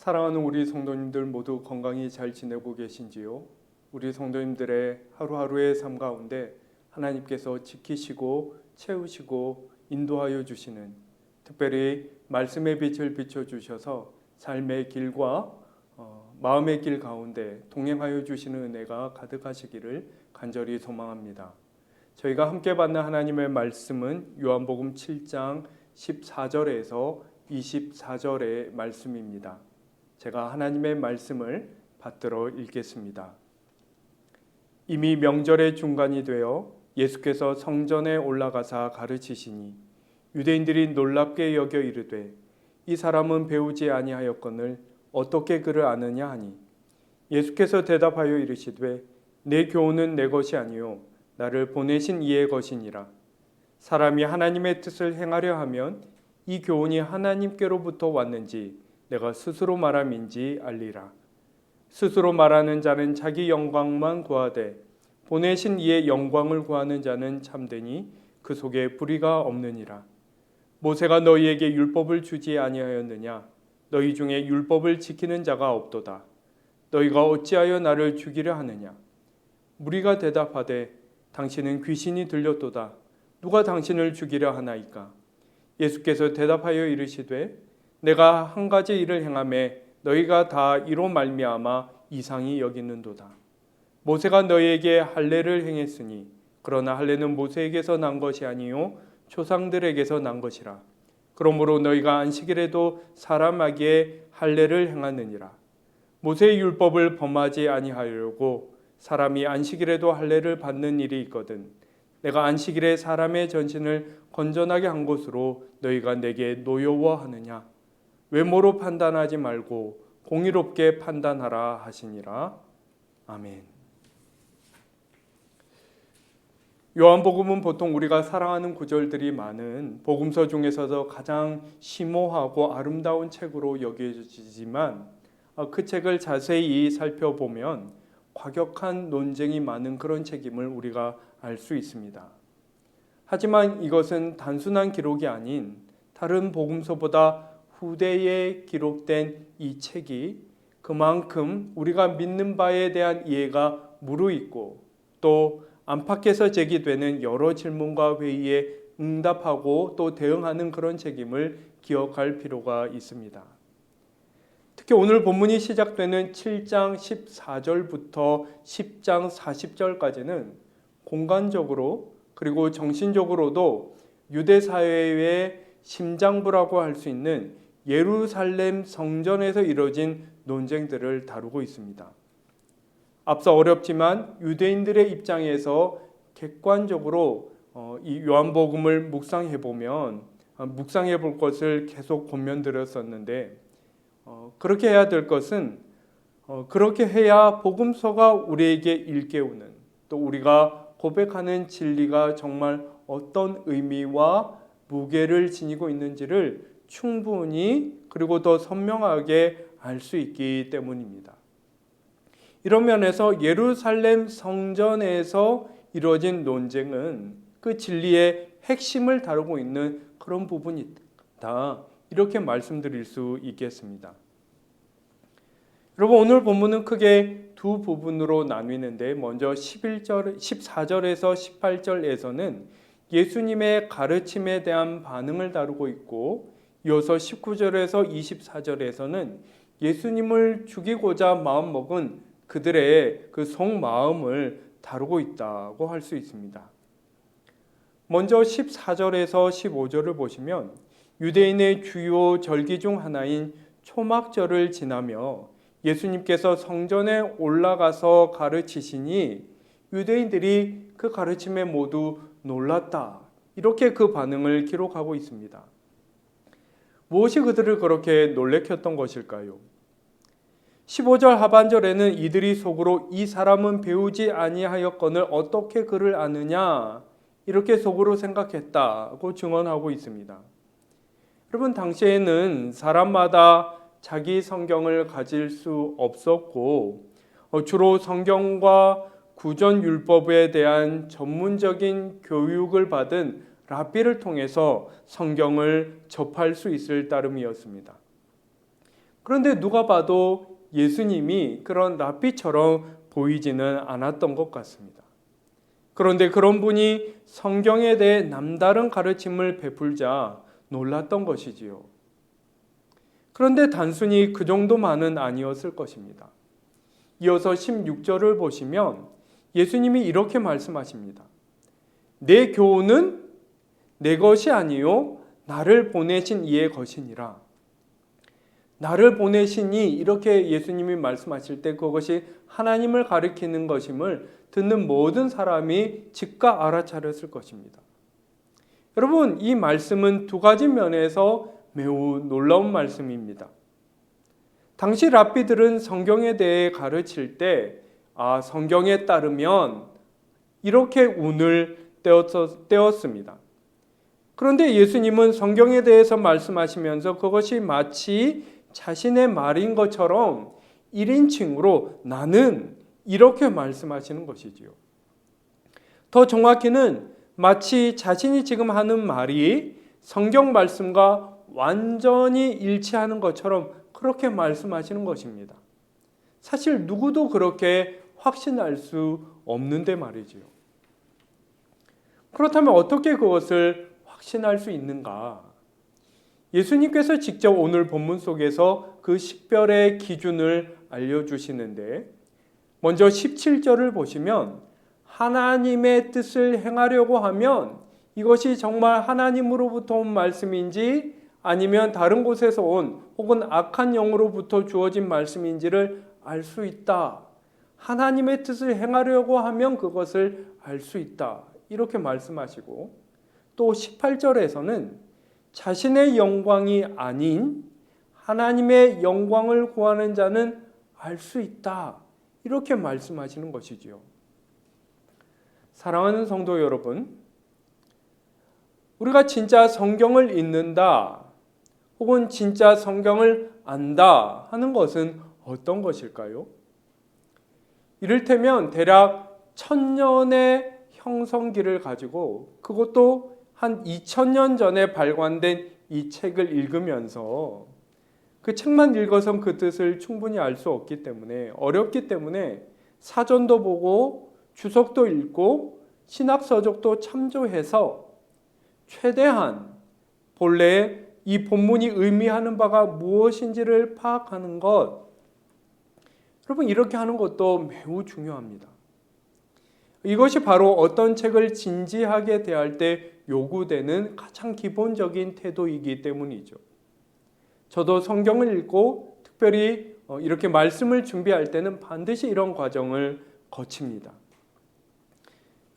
사랑하는 우리 성도님들 모두 건강히 잘 지내고 계신지요? 우리 성도님들의 하루하루의 삶 가운데 하나님께서 지키시고 채우시고 인도하여 주시는, 특별히 말씀의 빛을 비춰주셔서 삶의 길과 마음의 길 가운데 동행하여 주시는 은혜가 가득하시기를 간절히 소망합니다. 저희가 함께 받는 하나님의 말씀은 요한복음 7장 14절에서 24절의 말씀입니다. 제가 하나님의 말씀을 받들어 읽겠습니다. 이미 명절의 중간이 되어 예수께서 성전에 올라가사 가르치시니 유대인들이 놀랍게 여겨 이르되 이 사람은 배우지 아니하였거늘 어떻게 그를 아느냐 하니 예수께서 대답하여 이르시되 내 교훈은 내 것이 아니요 나를 보내신 이의 것이니라. 사람이 하나님의 뜻을 행하려 하면 이 교훈이 하나님께로부터 왔는지 내가 스스로 말함인지 알리라. 스스로 말하는 자는 자기 영광만 구하되 보내신 이의 영광을 구하는 자는 참되니 그 속에 불의가 없느니라. 모세가 너희에게 율법을 주지 아니하였느냐? 너희 중에 율법을 지키는 자가 없도다. 너희가 어찌하여 나를 죽이려 하느냐? 무리가 대답하되 당신은 귀신이 들렸도다. 누가 당신을 죽이려 하나이까? 예수께서 대답하여 이르시되 내가 한 가지 일을 행하매 너희가 다 이로 말미암아 이상히 여기는도다. 모세가 너희에게 할례를 행했으니 그러나 할례는 모세에게서 난 것이 아니요 조상들에게서 난 것이라. 그러므로 너희가 안식일에도 사람에게 할례를 행하느니라. 모세의 율법을 범하지 아니하려고 사람이 안식일에도 할례를 받는 일이 있거든. 내가 안식일에 사람의 전신을 건전하게 한 것으로 너희가 내게 노여워하느냐? 외모로 판단하지 말고 공의롭게 판단하라 하시니라. 아멘. 요한복음은 보통 우리가 사랑하는 구절들이 많은 복음서 중에서도 가장 심오하고 아름다운 책으로 여겨지지만 그 책을 자세히 살펴보면 과격한 논쟁이 많은 그런 책임을 우리가 알 수 있습니다. 하지만 이것은 단순한 기록이 아닌 다른 복음서보다 후대에 기록된 이 책이 그만큼 우리가 믿는 바에 대한 이해가 무르익고 또 안팎에서 제기되는 여러 질문과 회의에 응답하고 또 대응하는 그런 책임을 기억할 필요가 있습니다. 특히 오늘 본문이 시작되는 7장 14절부터 10장 40절까지는 공간적으로 그리고 정신적으로도 유대 사회의 심장부라고 할 수 있는 예루살렘 성전에서 이뤄진 논쟁들을 다루고 있습니다. 앞서 어렵지만 유대인들의 입장에서 객관적으로 이 요한복음을 묵상해 볼 것을 계속 권면드렸었는데 그렇게 해야 될 것은 그렇게 해야 복음서가 우리에게 일깨우는 또 우리가 고백하는 진리가 정말 어떤 의미와 무게를 지니고 있는지를 충분히 그리고 더 선명하게 알 수 있기 때문입니다. 이런 면에서 예루살렘 성전에서 이루어진 논쟁은 그 진리의 핵심을 다루고 있는 그런 부분이다. 이렇게 말씀드릴 수 있겠습니다. 여러분, 오늘 본문은 크게 두 부분으로 나뉘는데 먼저 14절에서 18절에서는 예수님의 가르침에 대한 반응을 다루고 있고 이어서 19절에서 24절에서는 예수님을 죽이고자 마음먹은 그들의 그 속마음을 다루고 있다고 할 수 있습니다. 먼저 14절에서 15절을 보시면 유대인의 주요 절기 중 하나인 초막절을 지나며 예수님께서 성전에 올라가서 가르치시니 유대인들이 그 가르침에 모두 놀랐다. 이렇게 그 반응을 기록하고 있습니다. 무엇이 그들을 그렇게 놀래켰던 것일까요? 15절 하반절에는 이들이 속으로 이 사람은 배우지 아니하였거늘 어떻게 그를 아느냐 이렇게 속으로 생각했다고 증언하고 있습니다. 여러분, 당시에는 사람마다 자기 성경을 가질 수 없었고 주로 성경과 구전율법에 대한 전문적인 교육을 받은 랍비를 통해서 성경을 접할 수 있을 따름이었습니다. 그런데 누가 봐도 예수님이 그런 랍비처럼 보이지는 않았던 것 같습니다. 그런데 그런 분이 성경에 대해 남다른 가르침을 베풀자 놀랐던 것이지요. 그런데 단순히 그 정도만은 아니었을 것입니다. 이어서 16절을 보시면 예수님이 이렇게 말씀하십니다. 내 교훈은 내 것이 아니요 나를 보내신 이의 것이니라. 나를 보내시니 이렇게 예수님이 말씀하실 때 그것이 하나님을 가리키는 것임을 듣는 모든 사람이 즉각 알아차렸을 것입니다. 여러분, 이 말씀은 두 가지 면에서 매우 놀라운 말씀입니다. 당시 랍비들은 성경에 대해 가르칠 때 성경에 따르면 이렇게 운을 떼었습니다. 그런데 예수님은 성경에 대해서 말씀하시면서 그것이 마치 자신의 말인 것처럼 1인칭으로 나는 이렇게 말씀하시는 것이지요. 더 정확히는 마치 자신이 지금 하는 말이 성경 말씀과 완전히 일치하는 것처럼 그렇게 말씀하시는 것입니다. 사실 누구도 그렇게 확신할 수 없는데 말이지요. 그렇다면 어떻게 그것을 확신할 수 있는가? 예수님께서 직접 오늘 본문 속에서 그 식별의 기준을 알려주시는데 먼저 17절을 보시면 하나님의 뜻을 행하려고 하면 이것이 정말 하나님으로부터 온 말씀인지 아니면 다른 곳에서 온 혹은 악한 영으로부터 주어진 말씀인지를 알 수 있다. 하나님의 뜻을 행하려고 하면 그것을 알 수 있다. 이렇게 말씀하시고 또 18절에서는 자신의 영광이 아닌 하나님의 영광을 구하는 자는 알 수 있다. 이렇게 말씀하시는 것이지요. 사랑하는 성도 여러분, 우리가 진짜 성경을 읽는다 혹은 진짜 성경을 안다 하는 것은 어떤 것일까요? 이를테면 대략 1000년의 형성기를 가지고 그것도 한 2000년 전에 발간된 이 책을 읽으면서 그 책만 읽어선 그 뜻을 충분히 알 수 없기 때문에 어렵기 때문에 사전도 보고 주석도 읽고 신학서적도 참조해서 최대한 본래 이 본문이 의미하는 바가 무엇인지를 파악하는 것, 여러분 이렇게 하는 것도 매우 중요합니다. 이것이 바로 어떤 책을 진지하게 대할 때 요구되는 가장 기본적인 태도이기 때문이죠. 저도 성경을 읽고 특별히 이렇게 말씀을 준비할 때는 반드시 이런 과정을 거칩니다.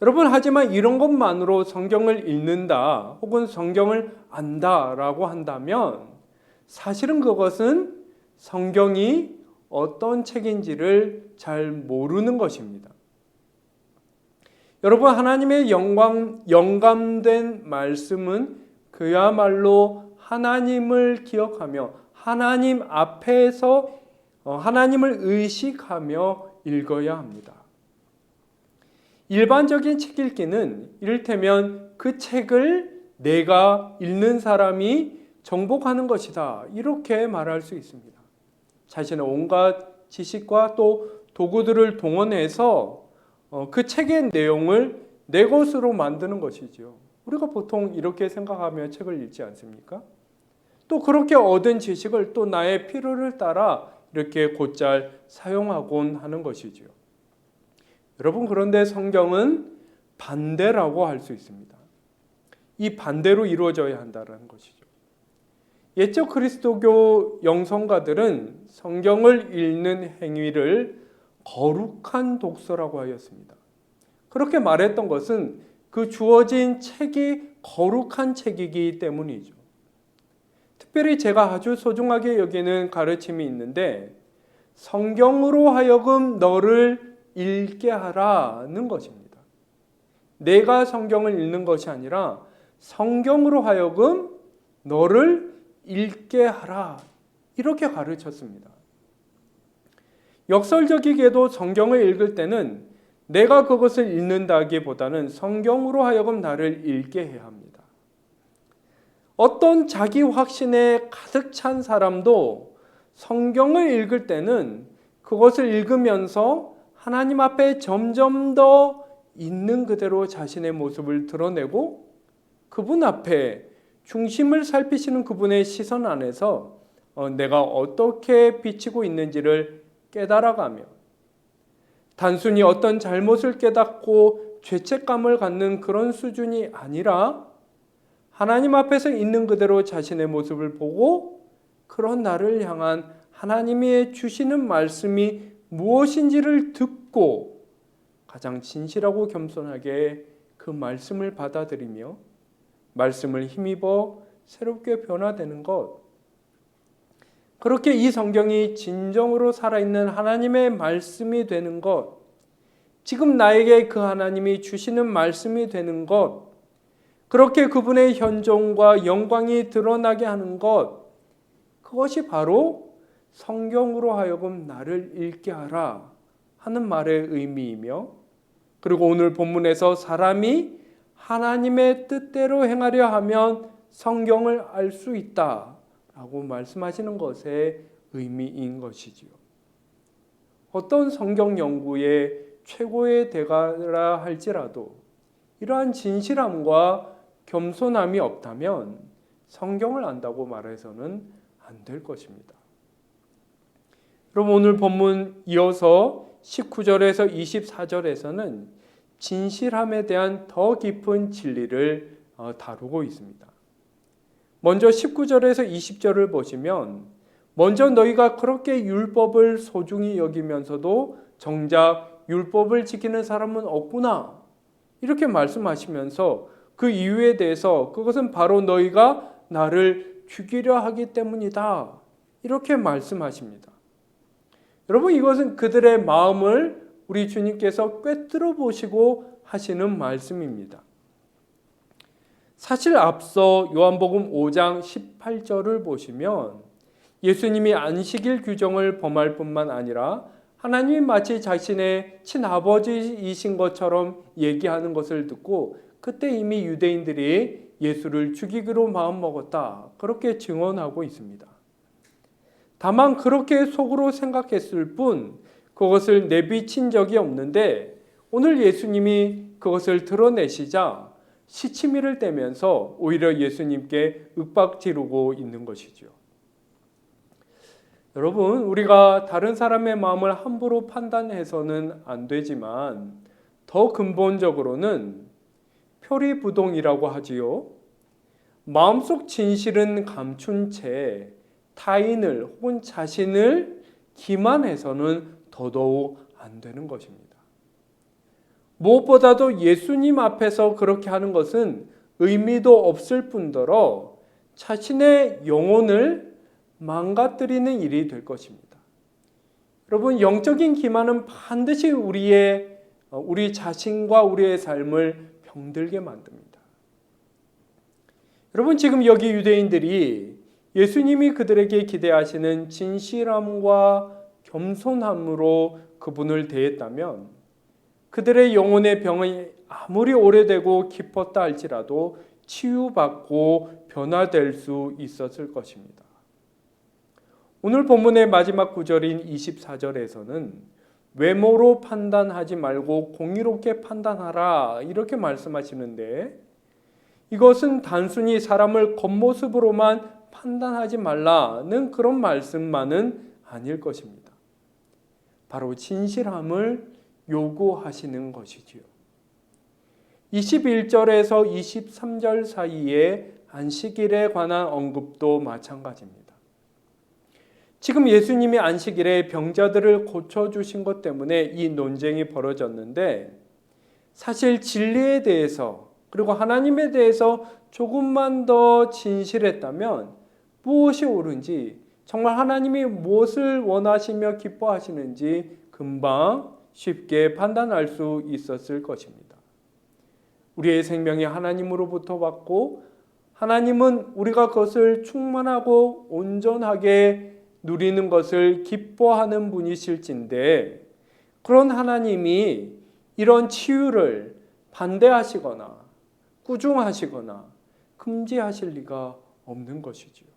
여러분, 하지만 이런 것만으로 성경을 읽는다 혹은 성경을 안다라고 한다면 사실은 그것은 성경이 어떤 책인지를 잘 모르는 것입니다. 여러분, 하나님의 영감된 말씀은 그야말로 하나님을 기억하며 하나님 앞에서 하나님을 의식하며 읽어야 합니다. 일반적인 책 읽기는 이를테면 그 책을 내가 읽는 사람이 정복하는 것이다 이렇게 말할 수 있습니다. 자신의 온갖 지식과 또 도구들을 동원해서 그 책의 내용을 내 것으로 만드는 것이죠. 우리가 보통 이렇게 생각하며 책을 읽지 않습니까? 또 그렇게 얻은 지식을 또 나의 필요를 따라 이렇게 곧잘 사용하곤 하는 것이죠. 여러분, 그런데 성경은 반대라고 할 수 있습니다. 이 반대로 이루어져야 한다는 것이죠. 옛적 그리스도교 영성가들은 성경을 읽는 행위를 거룩한 독서라고 하였습니다. 그렇게 말했던 것은 그 주어진 책이 거룩한 책이기 때문이죠. 특별히 제가 아주 소중하게 여기는 가르침이 있는데 성경으로 하여금 너를 읽게 하라는 것입니다. 내가 성경을 읽는 것이 아니라 성경으로 하여금 너를 읽게 하라 이렇게 가르쳤습니다. 역설적이게도 성경을 읽을 때는 내가 그것을 읽는다기보다는 성경으로 하여금 나를 읽게 해야 합니다. 어떤 자기 확신에 가득 찬 사람도 성경을 읽을 때는 그것을 읽으면서 하나님 앞에 점점 더 있는 그대로 자신의 모습을 드러내고 그분 앞에 중심을 살피시는 그분의 시선 안에서 내가 어떻게 비치고 있는지를 깨달아가며 단순히 어떤 잘못을 깨닫고 죄책감을 갖는 그런 수준이 아니라 하나님 앞에서 있는 그대로 자신의 모습을 보고 그런 나를 향한 하나님이 주시는 말씀이 무엇인지를 듣고 가장 진실하고 겸손하게 그 말씀을 받아들이며 말씀을 힘입어 새롭게 변화되는 것. 그렇게 이 성경이 진정으로 살아있는 하나님의 말씀이 되는 것. 지금 나에게 그 하나님이 주시는 말씀이 되는 것. 그렇게 그분의 현존과 영광이 드러나게 하는 것. 그것이 바로 성경으로 하여금 나를 읽게 하라 하는 말의 의미이며 그리고 오늘 본문에서 사람이 하나님의 뜻대로 행하려 하면 성경을 알 수 있다라고 말씀하시는 것의 의미인 것이지요. 어떤 성경 연구의 최고의 대가라 할지라도 이러한 진실함과 겸손함이 없다면 성경을 안다고 말해서는 안 될 것입니다. 여러분 오늘 본문 이어서 19절에서 24절에서는 진실함에 대한 더 깊은 진리를 다루고 있습니다. 먼저 19절에서 20절을 보시면 먼저 너희가 그렇게 율법을 소중히 여기면서도 정작 율법을 지키는 사람은 없구나 이렇게 말씀하시면서 그 이유에 대해서 그것은 바로 너희가 나를 죽이려 하기 때문이다 이렇게 말씀하십니다. 여러분 이것은 그들의 마음을 우리 주님께서 꿰뚫어 보시고 하시는 말씀입니다. 사실 앞서 요한복음 5장 18절을 보시면 예수님이 안식일 규정을 범할 뿐만 아니라 하나님이 마치 자신의 친아버지이신 것처럼 얘기하는 것을 듣고 그때 이미 유대인들이 예수를 죽이기로 마음먹었다 그렇게 증언하고 있습니다. 다만 그렇게 속으로 생각했을 뿐 그것을 내비친 적이 없는데 오늘 예수님이 그것을 드러내시자 시치미를 떼면서 오히려 예수님께 윽박지르고 있는 것이죠. 여러분 우리가 다른 사람의 마음을 함부로 판단해서는 안 되지만 더 근본적으로는 표리부동이라고 하지요. 마음속 진실은 감춘 채 타인을 혹은 자신을 기만해서는 더더욱 안 되는 것입니다. 무엇보다도 예수님 앞에서 그렇게 하는 것은 의미도 없을 뿐더러 자신의 영혼을 망가뜨리는 일이 될 것입니다. 여러분 영적인 기만은 반드시 우리 자신과 우리의 삶을 병들게 만듭니다. 여러분 지금 여기 유대인들이 예수님이 그들에게 기대하시는 진실함과 겸손함으로 그분을 대했다면 그들의 영혼의 병이 아무리 오래되고 깊었다 할지라도 치유받고 변화될 수 있었을 것입니다. 오늘 본문의 마지막 구절인 24절에서는 외모로 판단하지 말고 공의롭게 판단하라 이렇게 말씀하시는데 이것은 단순히 사람을 겉모습으로만 판단하지 말라는 그런 말씀만은 아닐 것입니다. 바로 진실함을 요구하시는 것이지요. 21절에서 23절 사이에 안식일에 관한 언급도 마찬가지입니다. 지금 예수님이 안식일에 병자들을 고쳐주신 것 때문에 이 논쟁이 벌어졌는데 사실 진리에 대해서 그리고 하나님에 대해서 조금만 더 진실했다면 무엇이 옳은지 정말 하나님이 무엇을 원하시며 기뻐하시는지 금방 쉽게 판단할 수 있었을 것입니다. 우리의 생명이 하나님으로부터 왔고 하나님은 우리가 그것을 충만하고 온전하게 누리는 것을 기뻐하는 분이실진데 그런 하나님이 이런 치유를 반대하시거나 꾸중하시거나 금지하실 리가 없는 것이지요.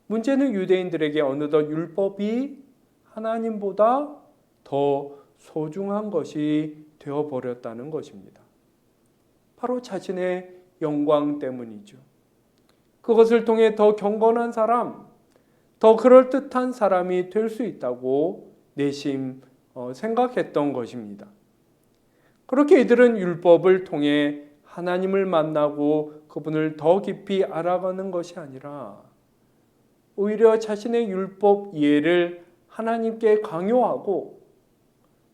문제는 유대인들에게 어느덧 율법이 하나님보다 더 소중한 것이 되어버렸다는 것입니다. 바로 자신의 영광 때문이죠. 그것을 통해 더 경건한 사람, 더 그럴듯한 사람이 될 수 있다고 내심 생각했던 것입니다. 그렇게 이들은 율법을 통해 하나님을 만나고 그분을 더 깊이 알아가는 것이 아니라 오히려 자신의 율법 이해를 하나님께 강요하고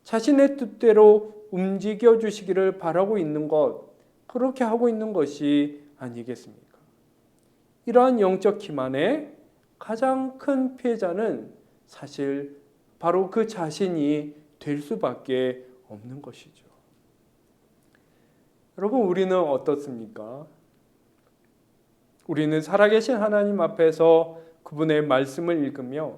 자신의 뜻대로 움직여 주시기를 바라고 있는 것, 그렇게 하고 있는 것이 아니겠습니까? 이러한 영적 기만의 가장 큰 피해자는 사실 바로 그 자신이 될 수밖에 없는 것이죠. 여러분, 우리는 어떻습니까? 우리는 살아계신 하나님 앞에서 그분의 말씀을 읽으며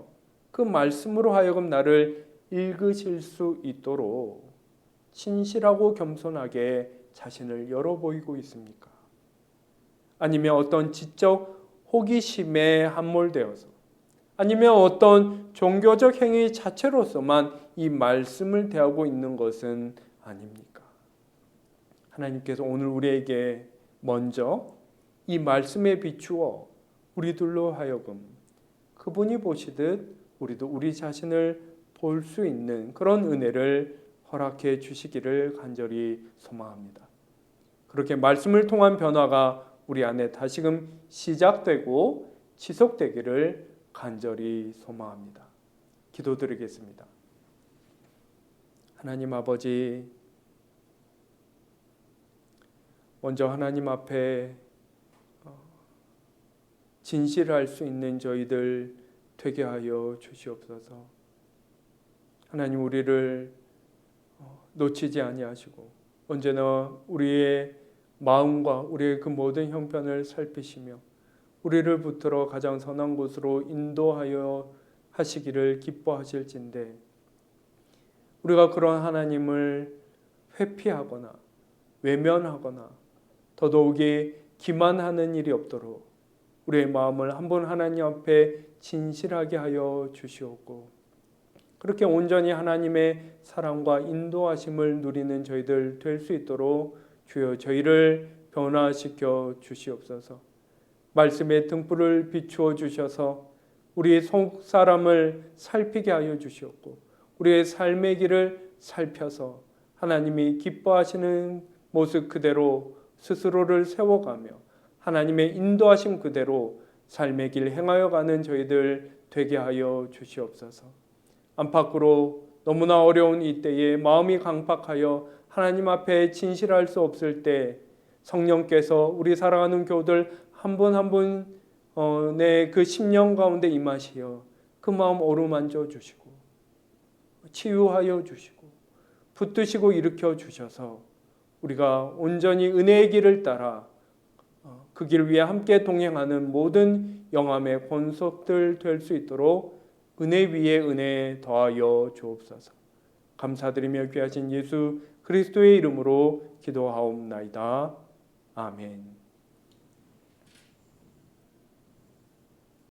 그 말씀으로 하여금 나를 읽으실 수 있도록 진실하고 겸손하게 자신을 열어 보이고 있습니까? 아니면 어떤 지적 호기심에 함몰되어서, 아니면 어떤 종교적 행위 자체로서만 이 말씀을 대하고 있는 것은 아닙니까? 하나님께서 오늘 우리에게 먼저 이 말씀에 비추어 우리들로 하여금 그분이 보시듯 우리도 우리 자신을 볼 수 있는 그런 은혜를 허락해 주시기를 간절히 소망합니다. 그렇게 말씀을 통한 변화가 우리 안에 다시금 시작되고 지속되기를 간절히 소망합니다. 기도드리겠습니다. 하나님 아버지, 먼저 하나님 앞에 진실할 수 있는 저희들 되게 하여 주시옵소서. 하나님, 우리를 놓치지 아니하시고 언제나 우리의 마음과 우리의 그 모든 형편을 살피시며 우리를 붙들어 가장 선한 곳으로 인도하여 하시기를 기뻐하실진데, 우리가 그런 하나님을 회피하거나 외면하거나 더더욱이 기만하는 일이 없도록 우리의 마음을 한 번 하나님 앞에 진실하게 하여 주시옵고, 그렇게 온전히 하나님의 사랑과 인도하심을 누리는 저희들 될 수 있도록 주여 저희를 변화시켜 주시옵소서. 말씀의 등불을 비추어 주셔서 우리 속 사람을 살피게 하여 주시옵고, 우리의 삶의 길을 살펴서 하나님이 기뻐하시는 모습 그대로 스스로를 세워가며 하나님의 인도하심 그대로 삶의 길 행하여 가는 저희들 되게 하여 주시옵소서. 안팎으로 너무나 어려운 이때에 마음이 강팍하여 하나님 앞에 진실할 수 없을 때 성령께서 우리 사랑하는 교우들 한 분 한 분의 그 심령 가운데 임하시어 그 마음 어루만져 주시고 치유하여 주시고 붙드시고 일으켜 주셔서 우리가 온전히 은혜의 길을 따라 그 길 위에 함께 동행하는 모든 영함의 권속들 될 수 있도록 은혜 위에 은혜 더하여 주옵소서. 감사드리며 귀하신 예수 그리스도의 이름으로 기도하옵나이다. 아멘.